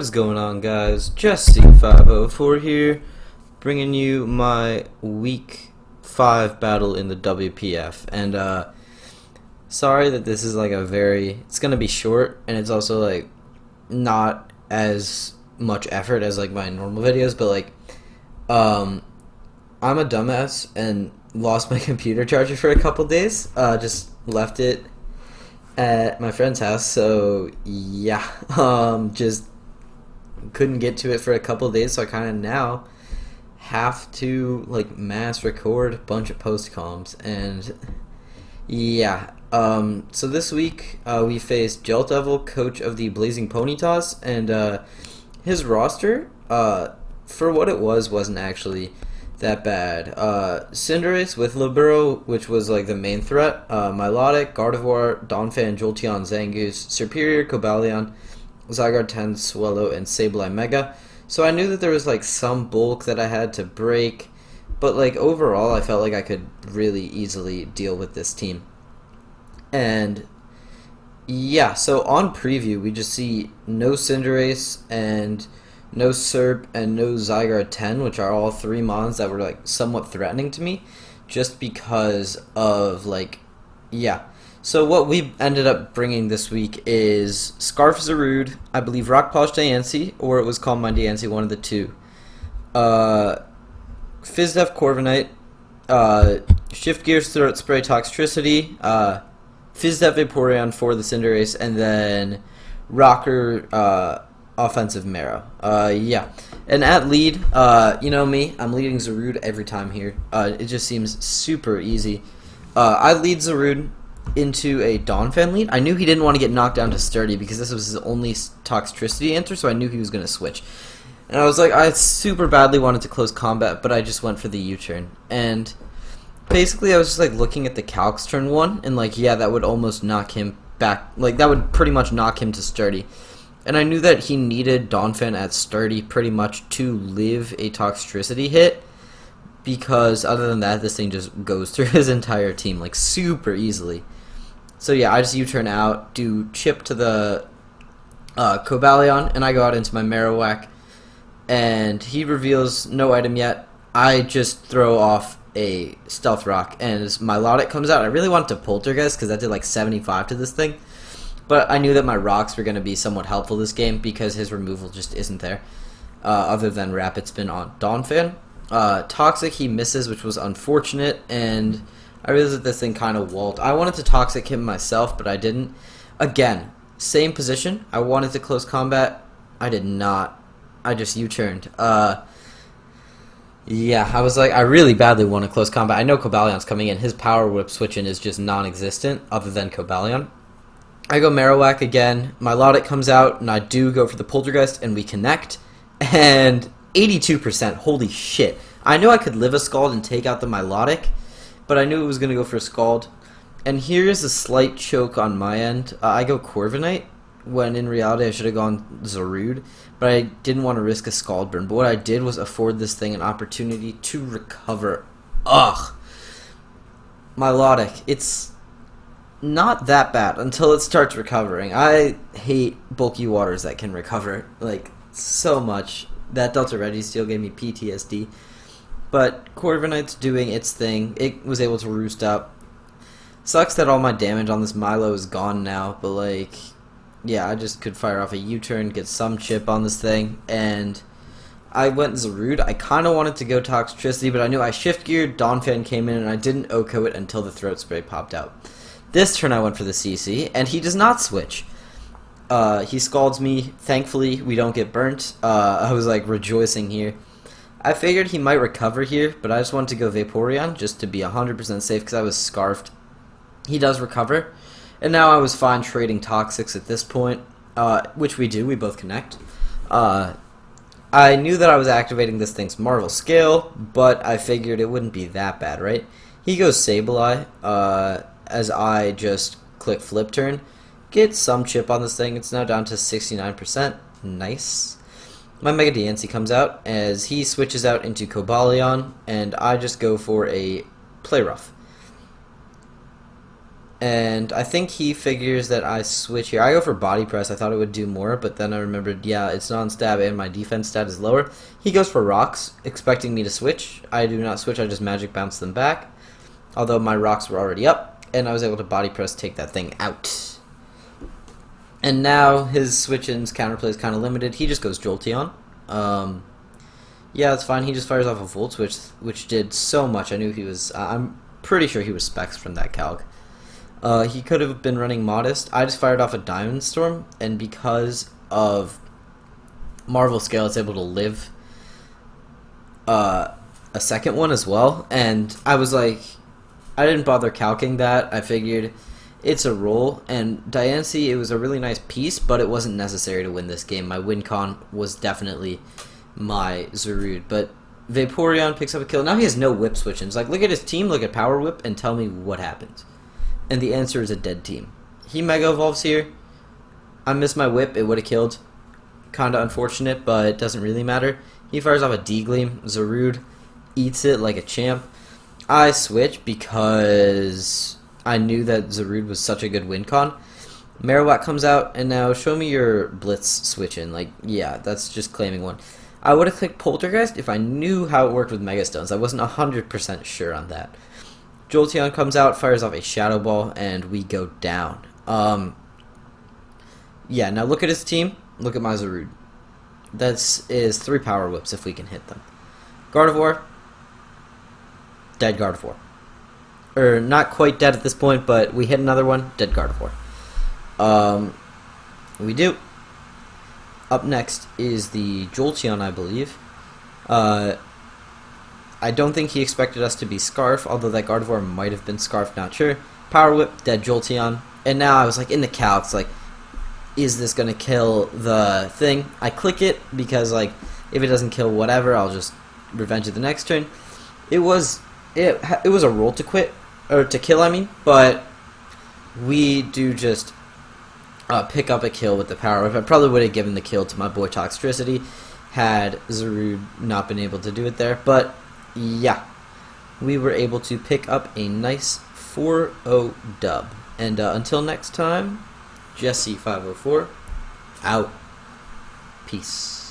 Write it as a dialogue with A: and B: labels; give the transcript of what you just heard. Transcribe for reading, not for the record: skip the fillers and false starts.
A: What is going on, guys? Jesse504 here, bringing you my week 5 battle in the WPF. And sorry that this is like it's gonna be short, and it's also like not as much effort as like my normal videos, but like I'm a dumbass and lost my computer charger for a couple days. Just left it at my friend's house, so yeah, just couldn't get to it for a couple of days, so I kind of now have to like mass record a bunch of post comms. And yeah, so this week we faced jeltevl, coach of the Blazing Ponytas, and his roster, for what it wasn't actually that bad. Cinderace with Libero, which was like the main threat. Milotic, Gardevoir, Donphan, Jolteon, Zangoose, Superior, Cobalion, Zygarde 10, Swellow, and Sableye Mega. So I knew that there was like some bulk that I had to break, but like overall I felt like I could really easily deal with this team. And yeah, so on preview we just see no Cinderace and no Serp and no Zygarde 10, which are all 3 mons that were like somewhat threatening to me, just because of like, yeah. So what we ended up bringing this week is Scarf Zarude, I believe Rock Polish Diancie, or it was Calm Mind Diancie, one of the two. Fizdef Corviknight, Shift Gears Throat Spray Toxtricity, Fizdef Vaporeon for the Cinderace, and then Rocker Offensive Marrow. Yeah. And at lead, you know me, I'm leading Zarude every time here. It just seems super easy. I lead Zarude into a Donphan lead. I knew he didn't want to get knocked down to Sturdy because this was his only Toxtricity answer, so I knew he was going to switch. And I was like, I super badly wanted to close combat, but I just went for the U-turn. And basically I was just like looking at the Calc's turn 1, and like, yeah, that would almost knock him back. Like, that would pretty much knock him to Sturdy. And I knew that he needed Donphan at Sturdy pretty much to live a Toxtricity hit, because other than that, this thing just goes through his entire team, like, super easily. So yeah, I just U-turn out, do chip to the Cobalion, and I go out into my Marowak, and he reveals no item yet. I just throw off a Stealth Rock, and as Milotic comes out, I really want to Poltergeist, because that did like 75 to this thing. But I knew that my rocks were going to be somewhat helpful this game because his removal just isn't there, other than Rapid Spin on Donphan. Toxic, he misses, which was unfortunate, and I realized that this thing kind of walled. I wanted to Toxic him myself, but I didn't. Again, same position. I wanted to close combat. I did not. I just U-turned. Yeah, I was like, I really badly want to close combat. I know Cobalion's coming in. His Power Whip switching is just non-existent, other than Cobalion. I go Marowak again, Milotic comes out, and I do go for the Poltergeist, and we connect, and 82%, holy shit. I knew I could live a Scald and take out the Milotic, but I knew it was going to go for a Scald. And here's a slight choke on my end. I go Corviknight, when in reality I should have gone Zarude, but I didn't want to risk a Scald burn. But what I did was afford this thing an opportunity to recover. Ugh. Milotic, it's not that bad until it starts recovering. I hate bulky waters that can recover, like, so much. That Delta Registeel gave me PTSD. But Corviknight's doing its thing. It was able to roost up. Sucks that all my damage on this Milo is gone now, but like, yeah, I just could fire off a U-turn, get some chip on this thing, and I went Zarude. I kind of wanted to go Toxtricity, but I knew I shift geared, Donphan came in, and I didn't OHKO it until the Throat Spray popped out. This turn I went for the CC, and he does not switch. He scalds me. Thankfully, we don't get burnt. I was like rejoicing here. I figured he might recover here, but I just wanted to go Vaporeon just to be 100% safe because I was Scarfed. He does recover, and now I was fine trading Toxics at this point, which we do. We both connect. I knew that I was activating this thing's Marvel Scale, but I figured it wouldn't be that bad, right? He goes Sableye, as I just click Flip Turn. Get some chip on this thing. It's now down to 69%. Nice. My Mega Diancie comes out as he switches out into Cobalion, and I just go for a Play Rough. And I think he figures that I switch here. I go for body press. I thought it would do more, but then I remembered, yeah, it's non-stab and my defense stat is lower. He goes for rocks, expecting me to switch. I do not switch. I just magic bounce them back. Although my rocks were already up, and I was able to body press take that thing out. And now his switch-ins counterplay is kind of limited. He just goes Jolteon. Yeah, that's fine. He just fires off a Volt Switch, which did so much. I knew he was... I'm pretty sure he was Specs from that calc. He could have been running Modest. I just fired off a Diamond Storm, and because of Marvel Scale, it's able to live a second one as well. And I was like, I didn't bother calcing that. I figured it's a roll, and Diancie, it was a really nice piece, but it wasn't necessary to win this game. My win con was definitely my Zarude, but Vaporeon picks up a kill. Now he has no whip switch-ins. Like, look at his team, look at Power Whip, and tell me what happens. And the answer is a dead team. He Mega Evolves here. I missed my whip. It would have killed. Kinda unfortunate, but it doesn't really matter. He fires off a D-Gleam. Zarude eats it like a champ. I switch because I knew that Zarude was such a good win con. Marowak comes out, and now show me your Blitz switch-in. Like, yeah, that's just claiming one. I would have clicked Poltergeist if I knew how it worked with Mega Stones. I wasn't 100% sure on that. Jolteon comes out, fires off a Shadow Ball, and we go down. Yeah, now look at his team. Look at my Zarude. That is 3 Power Whips if we can hit them. Gardevoir. Dead Gardevoir. Or not quite dead at this point, but we hit another one. Dead Gardevoir. We do. Up next is the Jolteon, I believe. I don't think he expected us to be Scarf, although that Gardevoir might have been Scarf, not sure. Power Whip, dead Jolteon. And now I was like in the calcs, like, is this going to kill the thing? I click it because, like, if it doesn't kill whatever, I'll just revenge it the next turn. It was a roll to quit, or to kill, I mean, but we do just pick up a kill with the Power Whip. I probably would have given the kill to my boy Toxtricity had Zarude not been able to do it there, but yeah, we were able to pick up a nice 4-0 dub. And until next time, Jesse504 out. Peace.